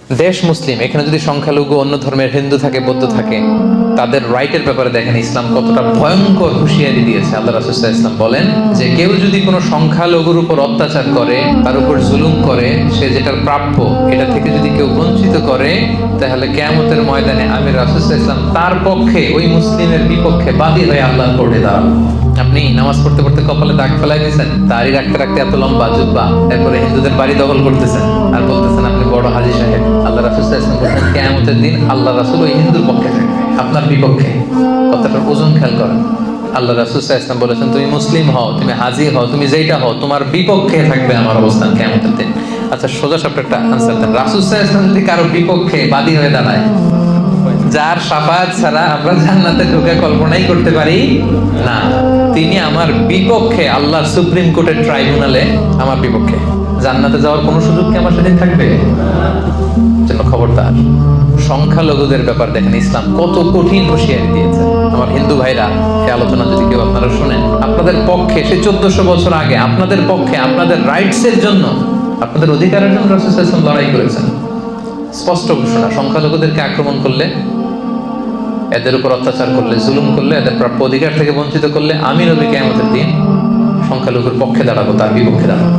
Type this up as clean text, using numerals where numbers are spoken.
দেশ মুসলিম, এখানে যদি সংখ্যালঘু অন্য ধর্মের হিন্দু থাকে, বৌদ্ধ থাকে, তাদের রাইটের ব্যাপারে দেখেন ইসলাম কতটা ভয়ঙ্কর হুঁশিয়ারি দিয়েছে। আল্লাহ রাসূল সাল্লাল্লাহু আলাইহি ওয়াসাল্লাম বলেন যে কেউ যদি কোনো সংখ্যালঘুর উপর অত্যাচার করে, তার উপর জুলুম করে, সে যেটার প্রাপ্য এটা থেকে যদি কেউ বঞ্চিত করে, তাহলে কিয়ামতের ময়দানে আমি রাসূল সাল্লাল্লাহু আলাইহি ওয়াসাল্লাম তার পক্ষে, ওই মুসলিমের বিপক্ষে বাদী হয়ে আল্লাহর কোর্টে দাঁড়াবো। আপনি নামাজ পড়তে পড়তে কপালে দাগ ফেলাই দিয়েছেন, দাড়ি রাখতে রাখতে এত লম্বা জুব্বা, এরপরে হিন্দুদের বাড়ি দখল করতেছেন আর বলতেছেন আপনি বড় হাজী সাহেব। আল্লাহ রাসূল সাল্লাল্লাহু আলাইহি ওয়াসাল্লাম বলেন কিয়ামতের দিন আল্লাহ রাসূল ওই হিন্দুর পক্ষে থাকবে, আপনার বিপক্ষে। কথাটার ওজন খেয়াল করেন। আল্লাহ রাসূল সাল্লাল্লাহু আলাইহি ওয়াসাল্লাম বলেছেন তুমি মুসলিম হও, তুমি হাজী হও, তুমি যেইটা হও, তোমার বিপক্ষে থাকবে আমার অবস্থান কিয়ামতের দিন। আচ্ছা, সোজা সাপটা একটা আনসার দেন। রাসূল সাল্লাল্লাহু আলাইহি ওয়াসাল্লাম যদি কারো বিপক্ষে বাদী হয়ে দাঁড়ায়, যার শাফাআত ছাড়া আমরা জান্নাতে ঢোকা কল্পনাই করতে পারি না, তিনি আমার বিপক্ষে আল্লাহর সুপ্রিম কোর্টের ট্রাইব্যুনালে আমার বিপক্ষে, জান্নাতে যাওয়ার কোনো সুযোগ কি আমার সেদিন থাকবে? জন্য খবরদার। সংখ্যালঘুদের ব্যাপার দেখেন ইসলাম কত কঠিন হুঁশিয়ারি দিয়েছে। আমার হিন্দু ভাইরা, এই আলোচনা যদি কেউ আপনারা শুনেন, আপনাদের পক্ষে সে 1400 বছর আগে আপনাদের পক্ষে, আপনাদের রাইটস এর জন্য, আপনাদের অধিকারের জন্য রাসূল সাল্লাল্লাহু আলাইহি ওয়াসাল্লাম লড়াই করেছেন। স্পষ্ট ঘোষণা, সংখ্যালঘুদেরকে আক্রমণ করলে, এদের উপর অত্যাচার করলে, জুলুম করলে, এদের প্রাপ্য অধিকার থেকে বঞ্চিত করলে, আমি নবী কিয়ামতের দিন সংখ্যালঘুর পক্ষে দাঁড়াবো, তার বিপক্ষে দাঁড়াবো।